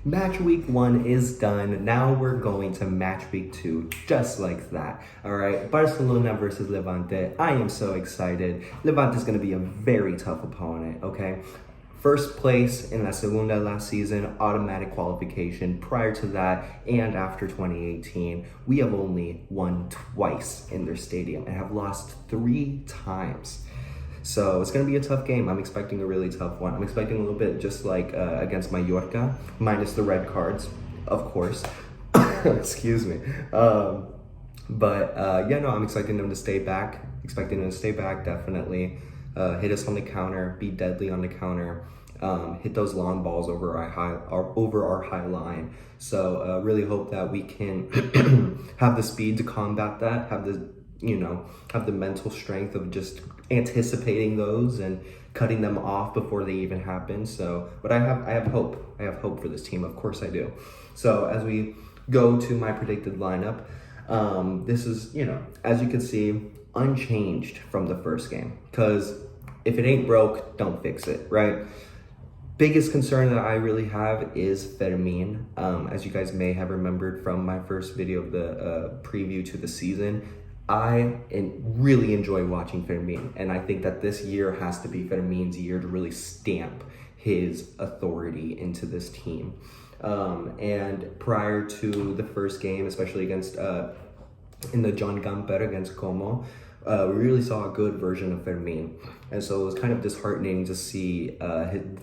Match week 1 is done. Now we're going to match week 2, just like that. All right, Barcelona versus Levante. I am so excited. Levante is going to be a very tough opponent, okay? First place in La Segunda last season, automatic qualification. Prior to that and after 2018, we have only won twice in their stadium and have lost 3 times. So it's going to be a tough game. I'm expecting a really tough one. I'm expecting a little bit just like against Mallorca, minus the red cards, of course. Excuse me. Yeah, no, I'm expecting them to stay back. Definitely. Hit us on the counter, be deadly on the counter, hit those long balls over our high line. So really hope that we can have the speed to combat that, have the mental strength of just anticipating those and cutting them off before they even happen. So, but I have hope. I have hope for this team. Of course I do. So as we go to my predicted lineup, this is, as you can see, unchanged from the first game, because if it ain't broke, don't fix it, right? Biggest concern that I really have is Fermin. As you guys may have remembered from my first video of the preview to the season, I really enjoy watching Fermin, and I think that this year has to be Fermin's year to really stamp his authority into this team. And prior to the first game, especially against in the John Gamper against Como, we really saw a good version of Fermin. And so it was kind of disheartening to see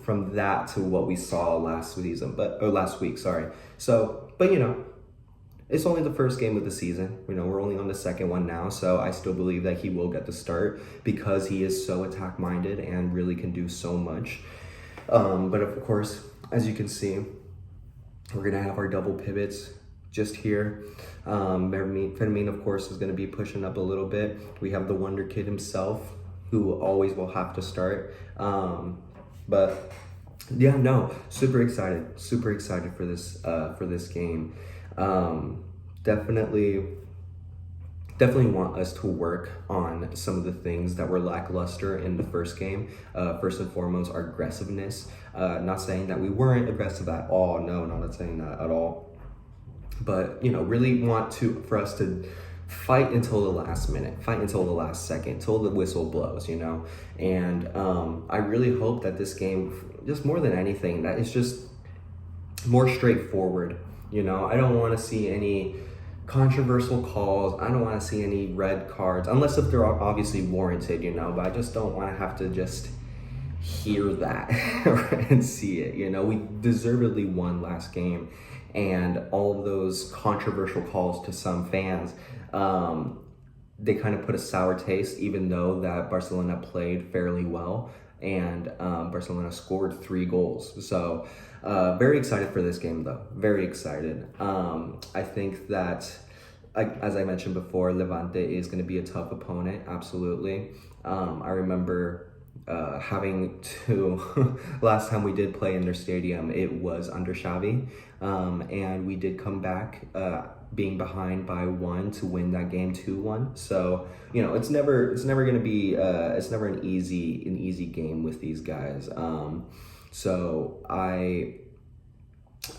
from that to what we saw last week, sorry. So, but it's only the first game of the season. We're only on the second one now, so I still believe that he will get the start because he is so attack-minded and really can do so much. But of course, as you can see, we're gonna have our double pivots just here. Fermin, of course, is gonna be pushing up a little bit. We have the Wonder Kid himself, who always will have to start. But yeah, no, super excited for this game. Definitely want us to work on some of the things that were lackluster in the first game. First and foremost, our aggressiveness. Not saying that we weren't aggressive at all. No, not saying that at all. But really want for us to fight until the last minute, fight until the last second, till the whistle blows. And I really hope that this game, just more than anything, that it's just more straightforward. I don't want to see any controversial calls. I don't want to see any red cards, unless if they're obviously warranted, but I just don't want to have to just hear that and see it. We deservedly won last game, and all of those controversial calls to some fans, they kind of put a sour taste, even though that Barcelona played fairly well and Barcelona scored 3 goals. So very excited for this game, though. Very excited. I think that, as I mentioned before, Levante is going to be a tough opponent. Absolutely. I remember having to last time we did play in their stadium, it was under Xavi, and we did come back being behind by 1 to win that game 2-1. So it's never going to be it's never an easy game with these guys. So I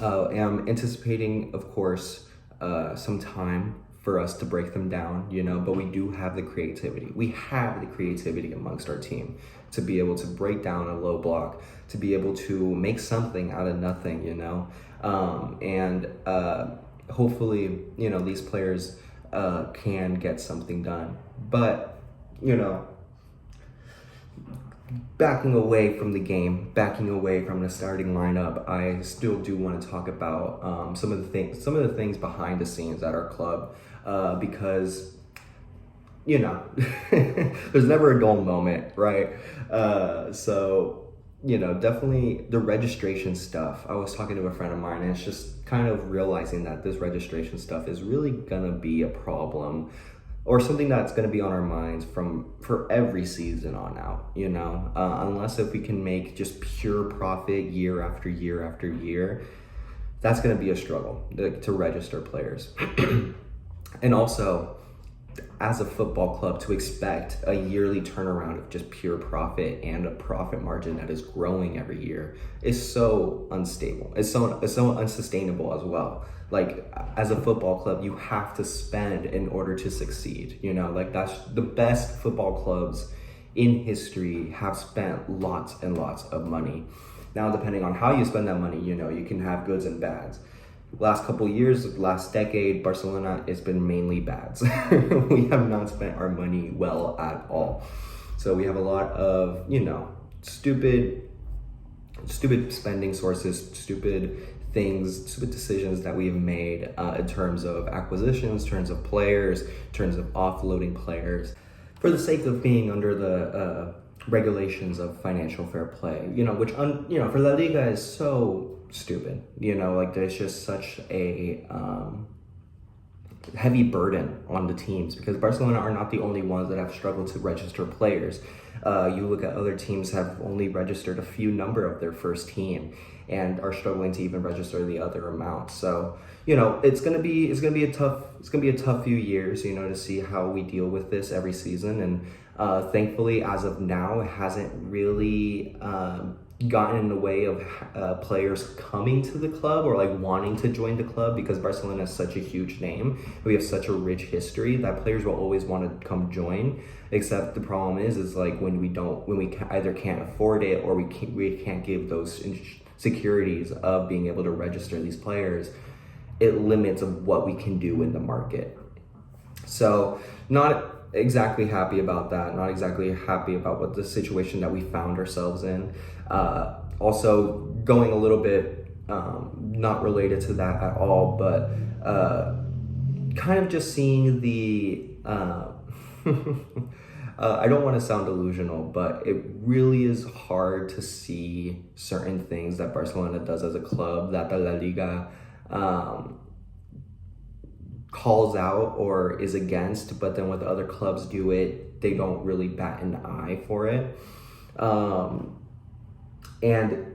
am anticipating, of course, some time for us to break them down, but we do have the creativity. We have the creativity amongst our team to be able to break down a low block, to be able to make something out of nothing, and hopefully, these players can get something done. But, backing away from the game, backing away from the starting lineup, I still do want to talk about some of the things behind the scenes at our club, because there's never a dull moment, right? Definitely the registration stuff. I was talking to a friend of mine, and it's just kind of realizing that this registration stuff is really gonna be a problem, or something that's going to be on our minds for every season on out, unless if we can make just pure profit year after year after year, that's going to be a struggle to register players. And also, as a football club, to expect a yearly turnaround of just pure profit and a profit margin that is growing every year is so unstable. It's so unsustainable as well. Like, as a football club, you have to spend in order to succeed. You know, like, that's the best football clubs in history have spent lots and lots of money. Now, depending on how you spend that money, you know, you can have goods and bads. Last couple years, last decade, Barcelona, it's been mainly bads. We have not spent our money well at all. So we have a lot of, you know, stupid spending sources, stupid things, stupid decisions that we've made in terms of acquisitions, terms of players, terms of offloading players, for the sake of being under the regulations of financial fair play, you know, which, you know, for La Liga is so stupid, you know, like, there's just such a heavy burden on the teams, because Barcelona are not the only ones that have struggled to register players. You look at other teams have only registered a few number of their first team and are struggling to even register the other amount. So, you know, it's gonna be a tough few years, you know, to see how we deal with this every season. And thankfully, as of now, it hasn't really gotten in the way of players coming to the club or like wanting to join the club, because Barcelona is such a huge name. We have such a rich history that players will always want to come join. Except the problem is like, when we either can't afford it, or we can't give those securities of being able to register these players, it limits of what we can do in the market. So, not exactly happy about that, not exactly happy about what the situation that we found ourselves in. Also, going a little bit not related to that at all, but kind of just seeing the I don't want to sound delusional, but it really is hard to see certain things that Barcelona does as a club that the La Liga calls out or is against, but then when the other clubs do it, they don't really bat an eye for it. And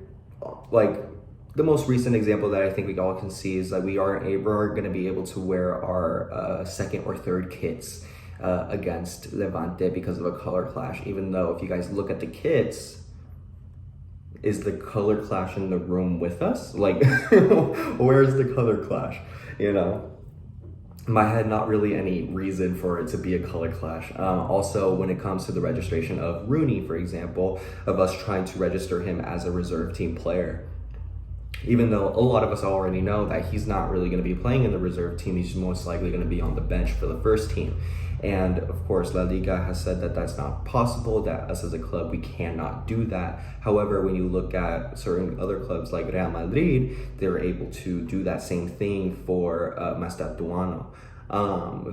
like, the most recent example that I think we all can see is that we're going to be able to wear our second or third kits against Levante because of a color clash, even though if you guys look at the kits, is the color clash in the room with us? Like, where's the color clash? You know, in my head, not really any reason for it to be a color clash. Also, when it comes to the registration of Rooney, for example, of us trying to register him as a reserve team player, even though a lot of us already know that he's not really going to be playing in the reserve team, he's most likely going to be on the bench for the first team. And of course, La Liga has said that that's not possible, that us as a club, we cannot do that. However, when you look at certain other clubs like Real Madrid, they're able to do that same thing for Mastaduano,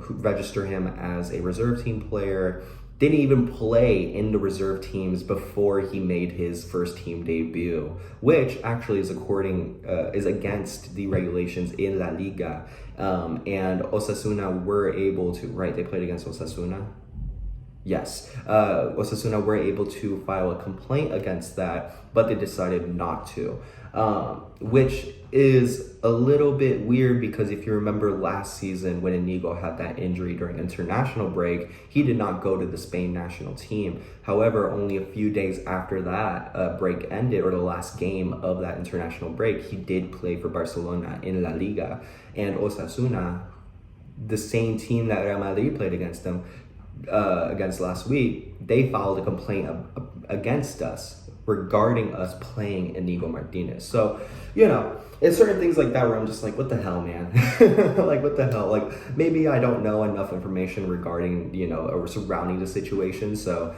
register him as a reserve team player. Didn't even play in the reserve teams before he made his first team debut, which actually is against the regulations in La Liga. And Osasuna were able to, right, they played against Osasuna? Yes. Osasuna were able to file a complaint against that, but they decided not to, which is a little bit weird, because if you remember last season when Inigo had that injury during international break, he did not go to the Spain national team. However, only a few days after that break ended, or the last game of that international break, he did play for Barcelona in La Liga. And Osasuna, the same team that Real Madrid played against them, against last week, they filed a complaint against us regarding us playing Inigo Martinez. So, you know, it's certain things like that where I'm just like, what the hell, man? Like, what the hell? Like, maybe I don't know enough information regarding, you know, or surrounding the situation. So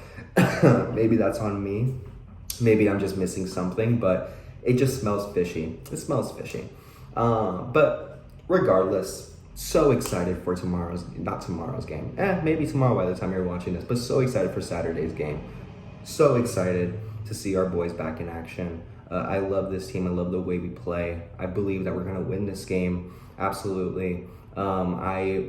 maybe that's on me. Maybe I'm just missing something, but it just smells fishy. It smells fishy. But regardless, so excited for not tomorrow's game. Maybe tomorrow by the time you're watching this, but so excited for Saturday's game. So excited to see our boys back in action. I love this team. I love the way we play. I believe that we're going to win this game. Absolutely. I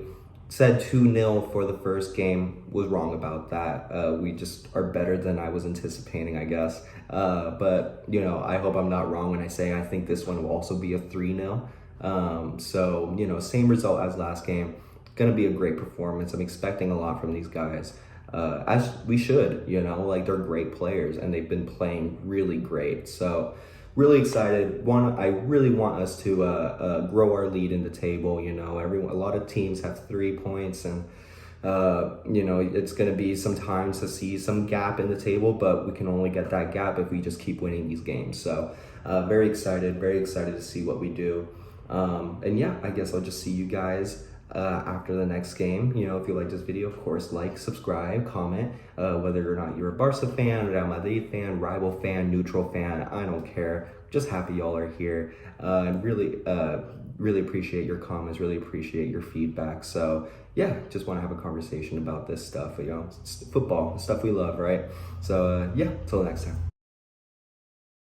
said 2-0 for the first game. Was wrong about that. We just are better than I was anticipating, I guess. But, you know, I hope I'm not wrong when I say I think this one will also be a 3-0. So, you know, same result as last game. gonna be a great performance. I'm expecting a lot from these guys, as we should. Like they're great players and they've been playing really great. So really excited. I really want us to grow our lead in the table. A lot of teams have 3 points, and it's going to be sometimes to see some gap in the table, but we can only get that gap if we just keep winning these games. So very excited to see what we do. And yeah, I guess I'll just see you guys after the next game. If you like this video, of course, like, subscribe, comment, whether or not you're a Barca fan, Real Madrid fan, rival fan, neutral fan, I don't care. Just happy y'all are here. And really appreciate your comments, really appreciate your feedback. So yeah, just want to have a conversation about this stuff. It's football, the stuff we love, right? So yeah, till next time.